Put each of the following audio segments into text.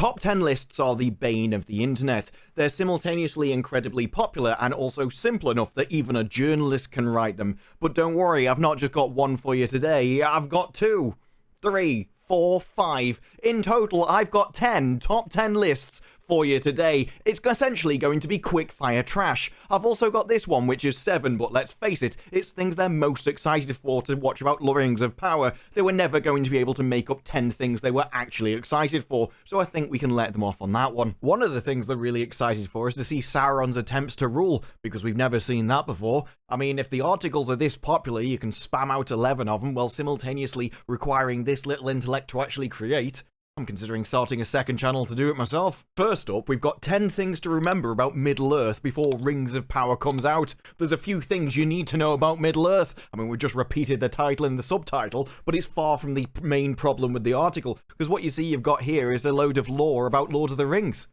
Top 10 lists are the bane of the internet. They're simultaneously incredibly popular and also simple enough that even a journalist can write them. But don't worry, I've not just got one for you today, I've got 2, 3, 4, 5. In total, I've got 10 top 10 lists for you today. It's essentially going to be quick-fire trash. I've also got this one, which is 7, but let's face it, it's things they're most excited for to watch about Rings of Power. They were never going to be able to make up 10 things they were actually excited for, so I think we can let them off on that one. One of the things they're really excited for is to see Sauron's attempts to rule, because we've never seen that before. I mean, if the articles are this popular, you can spam out 11 of them while simultaneously requiring this little intellect to actually create. I'm considering starting a second channel to do it myself. First up, we've got 10 things to remember about Middle-earth before Rings of Power comes out. There's a few things you need to know about Middle-earth. I mean, we just repeated the title and the subtitle, but it's far from the main problem with the article, because what you see you've got here is a load of lore about Lord of the Rings.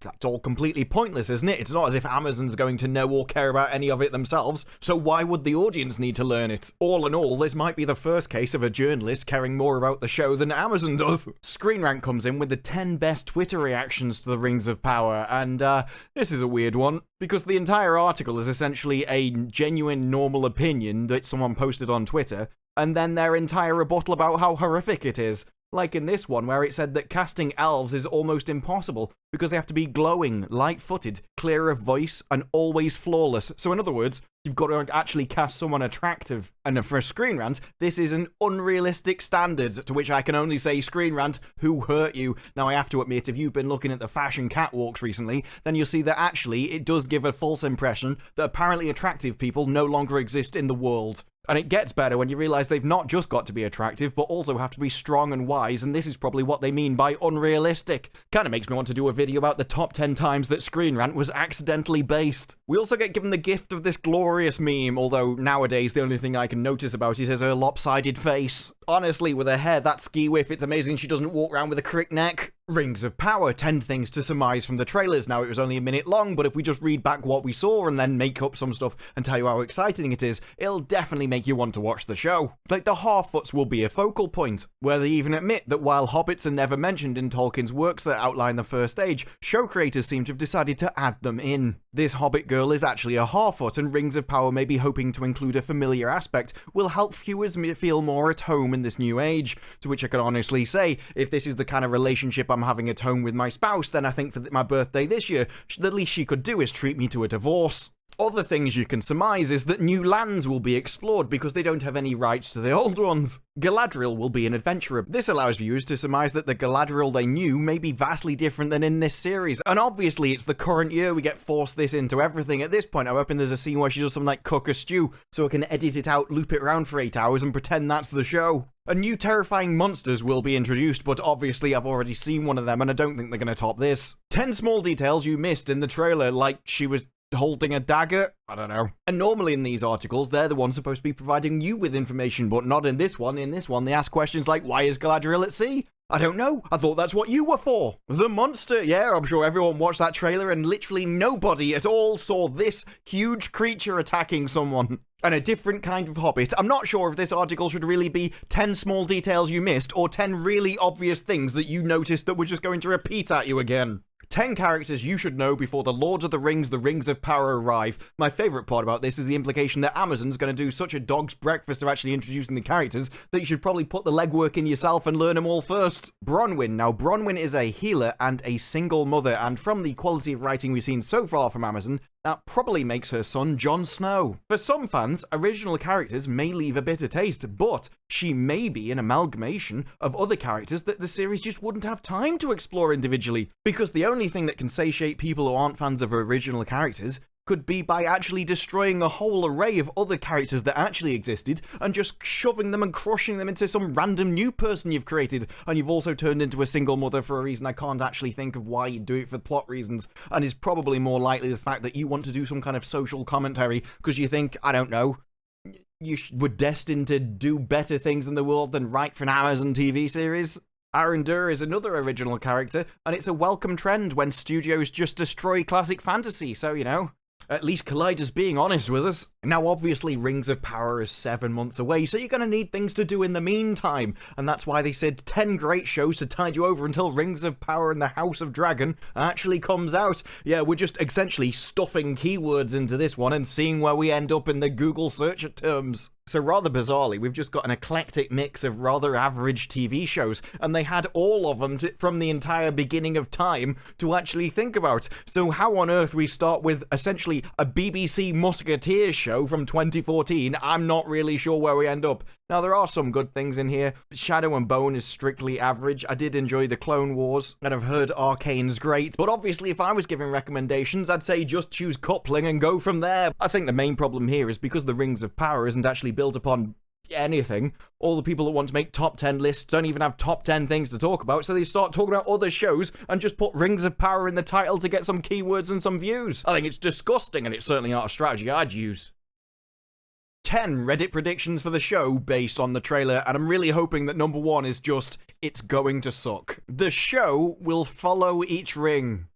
That's all completely pointless, isn't it? It's not as if Amazon's going to know or care about any of it themselves, so why would the audience need to learn it? All in all, this might be the first case of a journalist caring more about the show than Amazon does. Screen Rant comes in with the 10 best Twitter reactions to the Rings of Power, and this is a weird one, because the entire article is essentially a genuine normal opinion that someone posted on Twitter, and then their entire rebuttal about how horrific it is. Like in this one, where it said that casting elves is almost impossible because they have to be glowing, light-footed, clear of voice, and always flawless. So in other words, you've got to actually cast someone attractive. And for Screen Rant, this is an unrealistic standard, to which I can only say, Screen Rant, who hurt you? Now I have to admit, if you've been looking at the fashion catwalks recently, then you'll see that actually it does give a false impression that apparently attractive people no longer exist in the world. And it gets better when you realise they've not just got to be attractive, but also have to be strong and wise, and this is probably what they mean by unrealistic. Kinda makes me want to do a video about the top 10 times that Screen Rant was accidentally based. We also get given the gift of this glorious meme, although nowadays the only thing I can notice about it is her lopsided face. Honestly, with her hair that ski-whiff, it's amazing she doesn't walk around with a crick neck. Rings of Power, 10 things to surmise from the trailers. Now, it was only a minute long, but if we just read back what we saw and then make up some stuff and tell you how exciting it is, it'll definitely make you want to watch the show. Like, the Harfoots will be a focal point, where they even admit that while hobbits are never mentioned in Tolkien's works that outline the First Age, show creators seem to have decided to add them in. This hobbit girl is actually a Harfoot, and Rings of Power maybe hoping to include a familiar aspect will help viewers feel more at home in this new age, to which I can honestly say, if this is the kind of relationship I'm having at home with my spouse, then I think for my birthday this year, the least she could do is treat me to a divorce. Other things you can surmise is that new lands will be explored because they don't have any rights to the old ones. Galadriel will be an adventurer. This allows viewers to surmise that the Galadriel they knew may be vastly different than in this series. And obviously it's the current year we get forced this into everything. At this point I'm hoping there's a scene where she does something like cook a stew, so I can edit it out, loop it around for 8 hours and pretend that's the show. And new terrifying monsters will be introduced, but obviously I've already seen one of them and I don't think they're going to top this. 10 small details you missed in the trailer, like she was holding a dagger? I don't know. And normally in these articles, they're the ones supposed to be providing you with information, but not in this one. In this one, they ask questions like, why is Galadriel at sea? I don't know. I thought that's what you were for. The monster. Yeah, I'm sure everyone watched that trailer and literally nobody at all saw this huge creature attacking someone. And a different kind of hobbit. I'm not sure if this article should really be 10 small details you missed or 10 really obvious things that you noticed that were just going to repeat at you again. 10 characters you should know before the Lord of the Rings of Power arrive. My favourite part about this is the implication that Amazon's going to do such a dog's breakfast of actually introducing the characters that you should probably put the legwork in yourself and learn them all first. Bronwyn. Now, Bronwyn is a healer and a single mother, and from the quality of writing we've seen so far from Amazon, that probably makes her son Jon Snow. For some fans, original characters may leave a bitter taste, but she may be an amalgamation of other characters that the series just wouldn't have time to explore individually, because the only thing that can satiate people who aren't fans of original characters could be by actually destroying a whole array of other characters that actually existed and just shoving them and crushing them into some random new person you've created, and you've also turned into a single mother for a reason I can't actually think of why you'd do it for plot reasons, and is probably more likely the fact that you want to do some kind of social commentary because you think, I don't know, you were destined to do better things in the world than write for an Amazon TV series. Arondir is another original character, and it's a welcome trend when studios just destroy classic fantasy, so you know. At least Collider's being honest with us. Now, obviously, Rings of Power is 7 months away, so you're going to need things to do in the meantime. And that's why they said 10 great shows to tide you over until Rings of Power and the House of Dragon actually comes out. Yeah, we're just essentially stuffing keywords into this one and seeing where we end up in the Google search terms. So rather bizarrely, we've just got an eclectic mix of rather average TV shows, and they had all of them from the entire beginning of time to actually think about. So how on earth we start with essentially a BBC Musketeers show from 2014, I'm not really sure where we end up. Now, there are some good things in here. Shadow and Bone is strictly average. I did enjoy the Clone Wars, and I've heard Arcane's great, but obviously if I was giving recommendations, I'd say just choose coupling and go from there. I think the main problem here is because the Rings of Power isn't actually built upon anything, all the people that want to make top 10 lists don't even have top 10 things to talk about, so they start talking about other shows and just put Rings of Power in the title to get some keywords and some views. I think it's disgusting, and it's certainly not a strategy I'd use. 10 Reddit predictions for the show based on the trailer, and I'm really hoping that number 1 is just, it's going to suck. The show will follow each ring.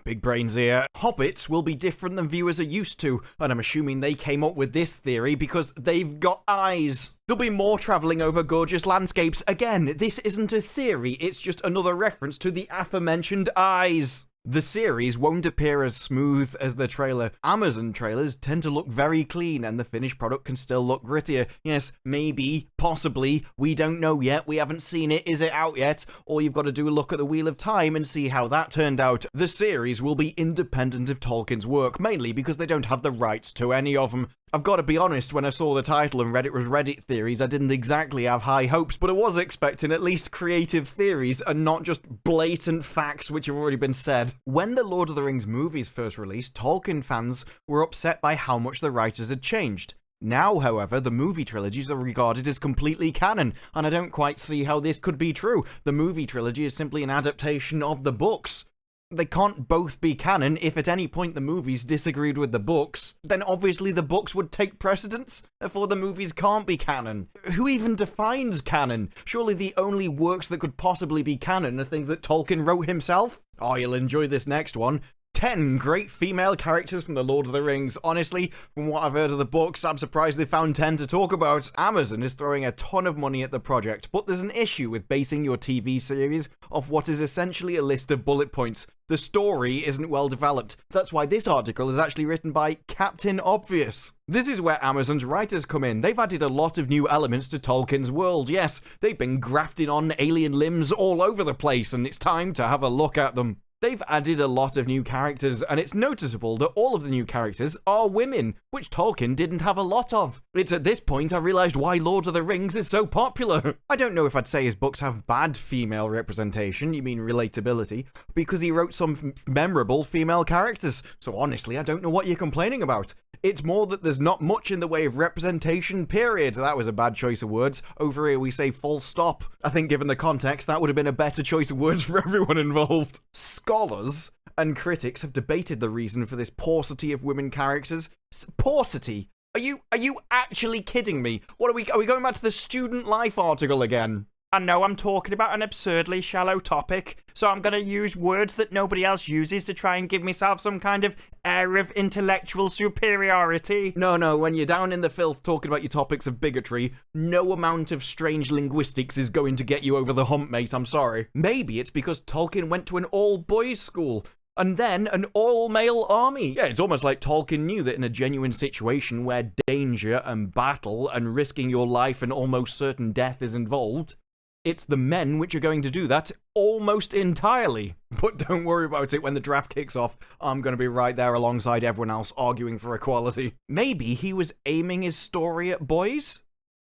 Big brains here. Hobbits will be different than viewers are used to, and I'm assuming they came up with this theory because they've got eyes. There'll be more travelling over gorgeous landscapes. Again, this isn't a theory, it's just another reference to the aforementioned eyes. The series won't appear as smooth as the trailer. Amazon trailers tend to look very clean, and the finished product can still look grittier. Yes, maybe, possibly, we don't know yet, we haven't seen it, is it out yet? All you've got to do is look at the Wheel of Time and see how that turned out. The series will be independent of Tolkien's work, mainly because they don't have the rights to any of them. I've got to be honest, when I saw the title and read it was Reddit theories, I didn't exactly have high hopes, but I was expecting at least creative theories and not just blatant facts which have already been said. When the Lord of the Rings movies first released, Tolkien fans were upset by how much the writers had changed. Now, however, the movie trilogies are regarded as completely canon, and I don't quite see how this could be true. The movie trilogy is simply an adaptation of the books. They can't both be canon. If at any point the movies disagreed with the books, then obviously the books would take precedence, therefore the movies can't be canon. Who even defines canon? Surely the only works that could possibly be canon are things that Tolkien wrote himself? Oh, you'll enjoy this next one. 10 great female characters from The Lord of the Rings. Honestly, from what I've heard of the books, I'm surprised they found 10 to talk about. Amazon is throwing a ton of money at the project, but there's an issue with basing your TV series off what is essentially a list of bullet points. The story isn't well developed. That's why this article is actually written by Captain Obvious. This is where Amazon's writers come in. They've added a lot of new elements to Tolkien's world. Yes, they've been grafting on alien limbs all over the place, and it's time to have a look at them. They've added a lot of new characters, and it's noticeable that all of the new characters are women, which Tolkien didn't have a lot of. It's at this point I realised why Lord of the Rings is so popular. I don't know if I'd say his books have bad female representation, you mean relatability, because he wrote some memorable female characters, so honestly I don't know what you're complaining about. It's more that there's not much in the way of representation, period. That was a bad choice of words. Over here we say full stop. I think given the context, that would have been a better choice of words for everyone involved. Scholars and critics have debated the reason for this paucity of women characters. Paucity? Are you actually kidding me? What are we going back to the student life article again? I know I'm talking about an absurdly shallow topic, so I'm going to use words that nobody else uses to try and give myself some kind of air of intellectual superiority. No, when you're down in the filth talking about your topics of bigotry, no amount of strange linguistics is going to get you over the hump, mate, I'm sorry. Maybe it's because Tolkien went to an all-boys school, and then an all-male army. Yeah, it's almost like Tolkien knew that in a genuine situation where danger and battle and risking your life and almost certain death is involved, it's the men which are going to do that almost entirely. But don't worry about it, when the draft kicks off, I'm going to be right there alongside everyone else arguing for equality. Maybe he was aiming his story at boys?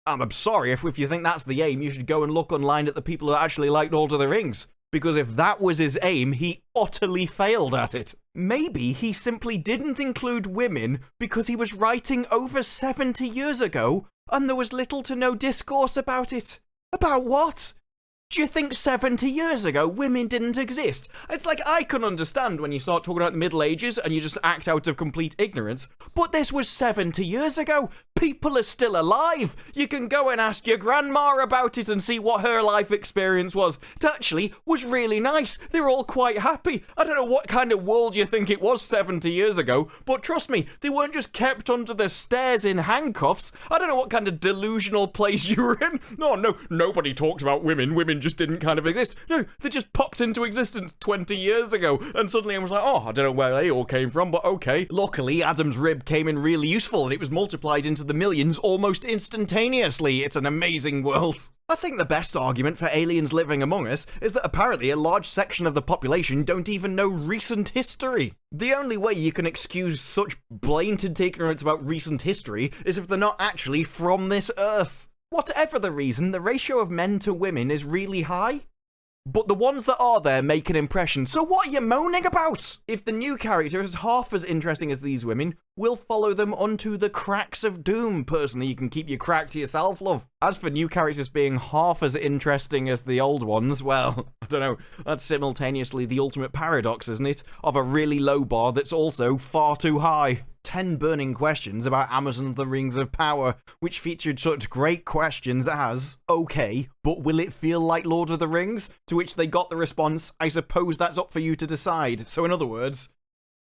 I'm sorry, if you think that's the aim, you should go and look online at the people who actually like Lord of the Rings. Because if that was his aim, he utterly failed at it. Maybe he simply didn't include women because he was writing over 70 years ago, and there was little to no discourse about it. About what? Do you think 70 years ago women didn't exist? It's like I can understand when you start talking about the Middle Ages and you just act out of complete ignorance, but this was 70 years ago. People are still alive. You can go and ask your grandma about it and see what her life experience was. It actually was really nice. They were all quite happy. I don't know what kind of world you think it was 70 years ago, but trust me, they weren't just kept under the stairs in handcuffs. I don't know what kind of delusional place you were in. No, nobody talked about women. Women just didn't kind of exist. No, they just popped into existence 20 years ago, and suddenly I was like, oh, I don't know where they all came from, but okay. Luckily, Adam's rib came in really useful, and it was multiplied into the millions almost instantaneously. It's an amazing world. I think the best argument for aliens living among us is that apparently a large section of the population don't even know recent history. The only way you can excuse such blatant ignorance about recent history is if they're not actually from this Earth. Whatever the reason, the ratio of men to women is really high. But the ones that are there make an impression, so what are you moaning about? If the new character is half as interesting as these women, we'll follow them onto the cracks of doom. Personally, you can keep your crack to yourself, love. As for new characters being half as interesting as the old ones, well, I don't know, that's simultaneously the ultimate paradox, isn't it? Of a really low bar that's also far too high. 10 burning questions about Amazon The Rings of Power, which featured such great questions as, okay, but will it feel like Lord of the Rings? To which they got the response, I suppose that's up for you to decide. So in other words,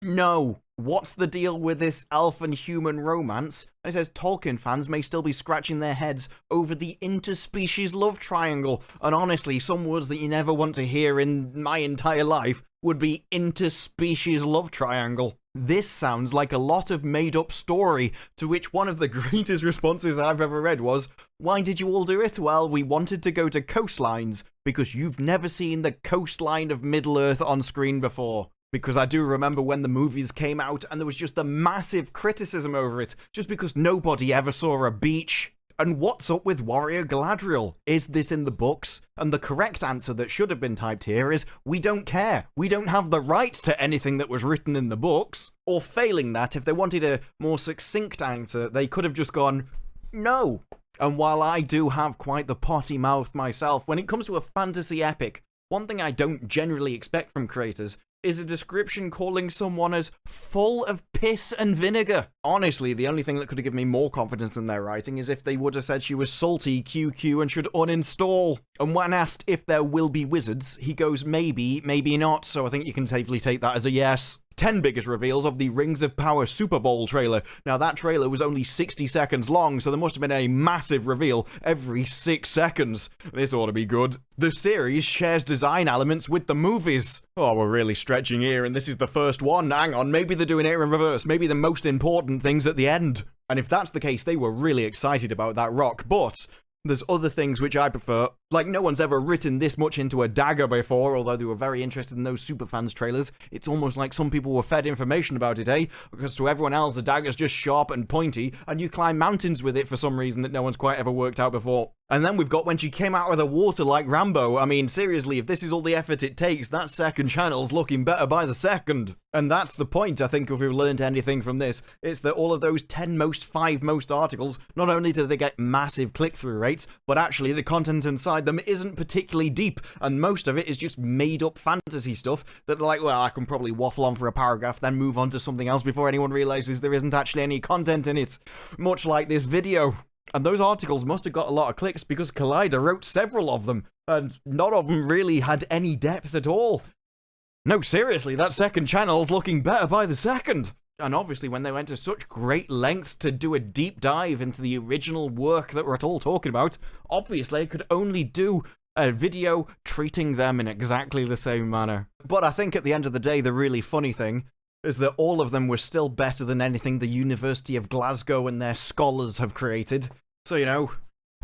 no. What's the deal with this elf and human romance? And it says Tolkien fans may still be scratching their heads over the interspecies love triangle. And honestly, some words that you never want to hear in my entire life would be interspecies love triangle. This sounds like a lot of made-up story, to which one of the greatest responses I've ever read was, why did you all do it? Well, we wanted to go to coastlines, because you've never seen the coastline of Middle-earth on screen before. Because I do remember when the movies came out, and there was just a massive criticism over it, just because nobody ever saw a beach. And what's up with Warrior Galadriel? Is this in the books? And the correct answer that should have been typed here is, we don't care. We don't have the rights to anything that was written in the books. Or failing that, if they wanted a more succinct answer, they could have just gone, no. And while I do have quite the potty mouth myself, when it comes to a fantasy epic, one thing I don't generally expect from creators is a description calling someone as full of piss and vinegar. Honestly, the only thing that could have given me more confidence in their writing is if they would have said she was salty, QQ, and should uninstall. And when asked if there will be wizards, he goes, maybe, maybe not, so I think you can safely take that as a yes. 10 biggest reveals of the Rings of Power Super Bowl trailer. Now, that trailer was only 60 seconds long, so there must have been a massive reveal every 6 seconds. This ought to be good. The series shares design elements with the movies. Oh, we're really stretching here, and this is the first one. Hang on, maybe they're doing it in reverse. Maybe the most important thing's at the end. And if that's the case, they were really excited about that rock, but there's other things which I prefer. Like, no one's ever written this much into a dagger before, although they were very interested in those Superfans trailers. It's almost like some people were fed information about it, eh? Because to everyone else, the dagger's just sharp and pointy, and you climb mountains with it for some reason that no one's quite ever worked out before. And then we've got when she came out of the water like Rambo. I mean, seriously, if this is all the effort it takes, that second channel's looking better by the second. And that's the point, I think, if we've learned anything from this. It's that all of those 5 most articles, not only do they get massive click-through rates, but actually the content inside them isn't particularly deep, and most of it is just made-up fantasy stuff that, like, well, I can probably waffle on for a paragraph, then move on to something else before anyone realizes there isn't actually any content in it. Much like this video. And those articles must have got a lot of clicks because Collider wrote several of them, and none of them really had any depth at all. No, seriously, that second channel's looking better by the second. And obviously when they went to such great lengths to do a deep dive into the original work that we're all talking about, obviously I could only do a video treating them in exactly the same manner. But I think at the end of the day, the really funny thing is that all of them were still better than anything the University of Glasgow and their scholars have created. So, you know,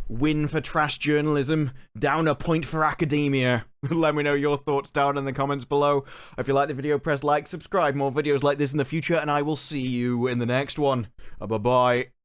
win for trash journalism, down a point for academia. Let me know your thoughts down in the comments below. If you like the video, press like, subscribe, more videos like this in the future, and I will see you in the next one. Bye-bye.